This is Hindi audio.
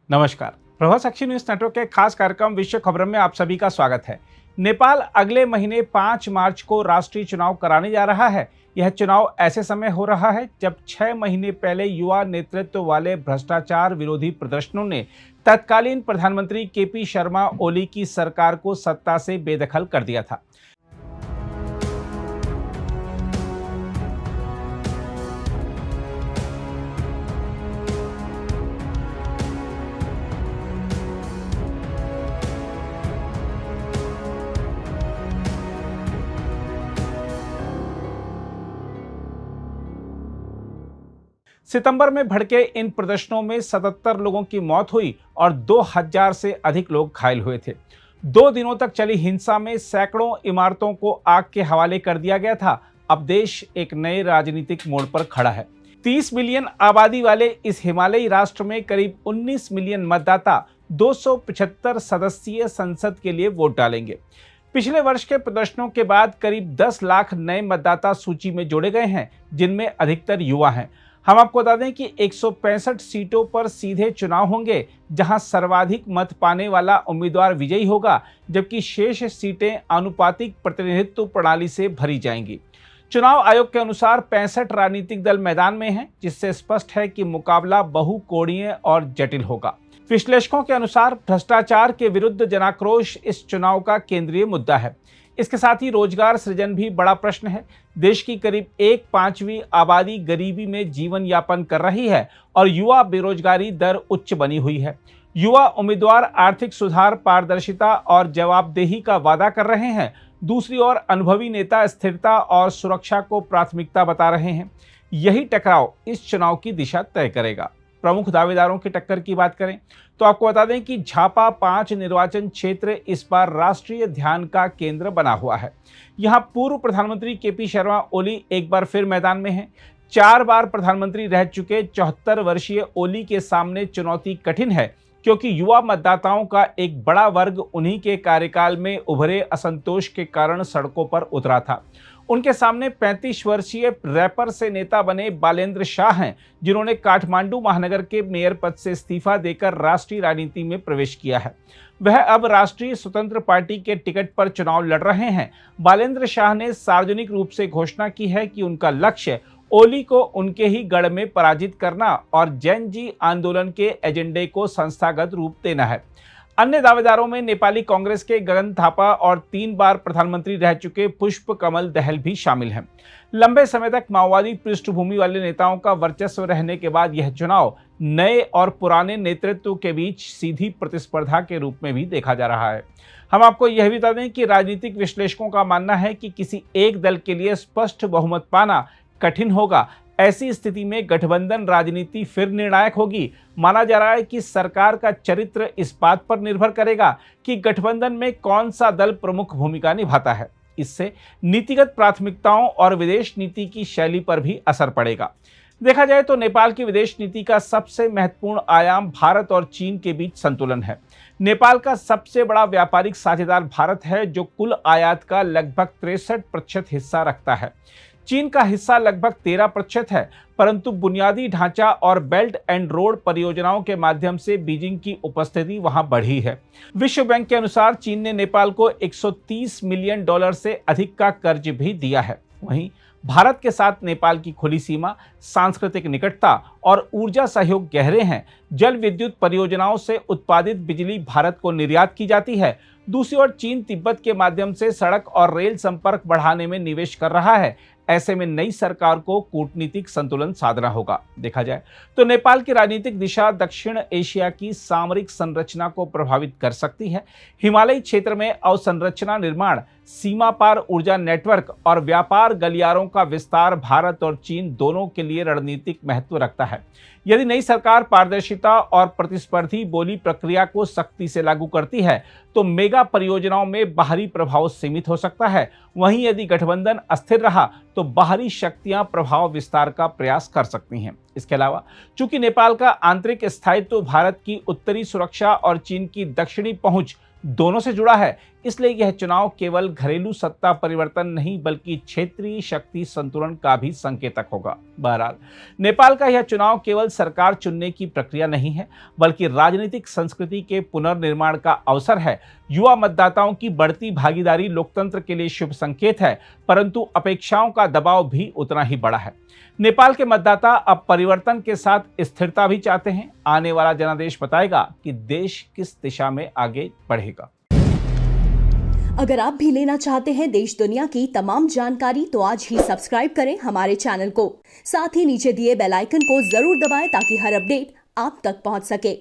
नमस्कार। प्रभा साक्षी न्यूज नेटवर्क के खास कार्यक्रम विश्व खबरों में आप सभी का स्वागत है। नेपाल अगले महीने 5 मार्च को राष्ट्रीय चुनाव कराने जा रहा है। यह चुनाव ऐसे समय हो रहा है जब 6 महीने पहले युवा नेतृत्व वाले भ्रष्टाचार विरोधी प्रदर्शनों ने तत्कालीन प्रधानमंत्री केपी शर्मा ओली की सरकार को सत्ता से बेदखल कर दिया था। सितंबर में भड़के इन प्रदर्शनों में 77 लोगों की मौत हुई और 2000 से अधिक लोग घायल हुए थे। 2 दिनों तक चली हिंसा में सैकड़ों इमारतों को आग के हवाले कर दिया गया था। अब देश एक नए राजनीतिक मोड़ पर खड़ा है। 30 मिलियन आबादी वाले इस हिमालयी राष्ट्र में करीब 19 मिलियन मतदाता 275 सदस्यीय संसद के लिए वोट डालेंगे। पिछले वर्ष के प्रदर्शनों के बाद करीब 10 लाख नए मतदाता सूची में जोड़े गए हैं, जिनमें अधिकतर युवा हैं। हम आपको बता दें कि 165 सीटों पर सीधे चुनाव होंगे, जहां सर्वाधिक मत पाने वाला उम्मीदवार विजयी होगा, जबकि शेष सीटें आनुपातिक प्रतिनिधित्व प्रणाली से भरी जाएंगी। चुनाव आयोग के अनुसार 65 राजनीतिक दल मैदान में हैं, जिससे स्पष्ट है कि मुकाबला बहुकोणीय और जटिल होगा। विश्लेषकों के अनुसार भ्रष्टाचार के विरुद्ध जनाक्रोश इस चुनाव का केंद्रीय मुद्दा है। इसके साथ ही रोजगार सृजन भी बड़ा प्रश्न है। देश की करीब 1/5 आबादी गरीबी में जीवन यापन कर रही है और युवा बेरोजगारी दर उच्च बनी हुई है। युवा उम्मीदवार आर्थिक सुधार, पारदर्शिता और जवाबदेही का वादा कर रहे हैं। दूसरी ओर अनुभवी नेता स्थिरता और सुरक्षा को प्राथमिकता बता रहे हैं। यही टकराव इस चुनाव की दिशा तय करेगा। प्रमुख दावेदारों की टक्कर की बात करें तो आपको बता दें कि झापा 5 निर्वाचन क्षेत्र इस बार राष्ट्रीय ध्यान का केंद्र बना हुआ है। यहां पूर्व प्रधानमंत्री केपी शर्मा ओली एक बार फिर मैदान में हैं। 4 बार प्रधानमंत्री रह चुके 74 वर्षीय ओली के सामने चुनौती कठिन है, क्योंकि युवा मतदाताओं का एक बड़ा वर्ग उन्हीं के कार्यकाल में उभरे असंतोष के कारण सड़कों पर उतरा था। उनके सामने 35 वर्षीय रैपर से नेता बने बालेंद्र शाह हैं, जिन्होंने काठमांडू महानगर के मेयर पद से इस्तीफा देकर राष्ट्रीय राजनीति में प्रवेश किया है। वह अब राष्ट्रीय स्वतंत्र पार्टी के टिकट पर चुनाव लड़ रहे हैं। बालेंद्र शाह ने सार्वजनिक रूप से घोषणा की है कि उनका लक्ष्य ओली को उनके ही गढ़ में पराजित करना और जैन जी आंदोलन के एजेंडे को संस्थागत रूप देना है। अन्य दावेदारों में नेपाली कांग्रेस के गगन थापा और 3 बार प्रधानमंत्री रह चुके पुष्प कमल दहल भी शामिल हैं। लंबे समय तक माओवादी पृष्ठभूमि वाले नेताओं का वर्चस्व रहने के बाद यह चुनाव नए और पुराने नेतृत्व के बीच सीधी प्रतिस्पर्धा के रूप में भी देखा जा रहा है। हम आपको यह भी बता दें कि राजनीतिक विश्लेषकों का मानना है कि किसी एक दल के लिए स्पष्ट बहुमत पाना कठिन होगा। ऐसी स्थिति में गठबंधन राजनीति फिर निर्णायक होगी। माना जा रहा है कि सरकार का चरित्र इस बात पर निर्भर करेगा कि गठबंधन में कौन सा दल प्रमुख भूमिका निभाता है। इससे नीतिगत प्राथमिकताओं और विदेश नीति की शैली पर भी असर पड़ेगा। देखा जाए तो नेपाल की विदेश नीति का सबसे महत्वपूर्ण आयाम भारत और चीन के बीच संतुलन है। नेपाल का सबसे बड़ा व्यापारिक साझेदार भारत है, जो कुल आयात का लगभग 63% हिस्सा रखता है। चीन का हिस्सा लगभग 13% है, परंतु बुनियादी ढांचा और बेल्ट एंड रोड परियोजनाओं के माध्यम से बीजिंग की उपस्थिति वहां बढ़ी है। विश्व बैंक के अनुसार चीन ने नेपाल को $130 मिलियन से अधिक का कर्ज भी दिया है। वहीं भारत के साथ नेपाल की खुली सीमा, सांस्कृतिक निकटता और ऊर्जा सहयोग गहरे हैं। जल विद्युत परियोजनाओं से उत्पादित बिजली भारत को निर्यात की जाती है। दूसरी ओर चीन तिब्बत के माध्यम से सड़क और रेल संपर्क बढ़ाने में निवेश कर रहा है। ऐसे में नई सरकार को कूटनीतिक संतुलन साधना होगा। देखा जाए तो नेपाल की राजनीतिक दिशा दक्षिण एशिया की सामरिक संरचना को प्रभावित कर सकती है। हिमालयी क्षेत्र में अवसंरचना निर्माण, सीमा पार ऊर्जा नेटवर्क और व्यापार गलियारों का विस्तार भारत और चीन दोनों के लिए रणनीतिक महत्व रखता है। यदि नई सरकार पारदर्शिता और प्रतिस्पर्धी बोली प्रक्रिया को सख्ती से लागू करती है तो मेगा परियोजनाओं में बाहरी प्रभाव सीमित हो सकता है। वहीं यदि गठबंधन अस्थिर रहा तो बाहरी शक्तियां प्रभाव विस्तार का प्रयास कर सकती हैं। इसके अलावा चूंकि नेपाल का आंतरिक स्थायित्व भारत की उत्तरी सुरक्षा और चीन की दक्षिणी पहुंच दोनों से जुड़ा है, इसलिए यह चुनाव केवल घरेलू सत्ता परिवर्तन नहीं बल्कि क्षेत्रीय शक्ति संतुलन का भी संकेतक होगा। बहरहाल, नेपाल का यह चुनाव केवल सरकार चुनने की प्रक्रिया नहीं है, बल्कि राजनीतिक संस्कृति के पुनर्निर्माण का अवसर है। युवा मतदाताओं की बढ़ती भागीदारी लोकतंत्र के लिए शुभ संकेत है, परंतु अपेक्षाओं का दबाव भी उतना ही बड़ा है। नेपाल के मतदाता अब परिवर्तन के साथ स्थिरता भी चाहते हैं। आने वाला जनादेश बताएगा कि देश किस दिशा में आगे बढ़ेगा। अगर आप भी लेना चाहते हैं देश दुनिया की तमाम जानकारी तो आज ही सब्सक्राइब करें हमारे चैनल को। साथ ही नीचे दिए बेल आइकन को जरूर दबाएं ताकि हर अपडेट आप तक पहुंच सके।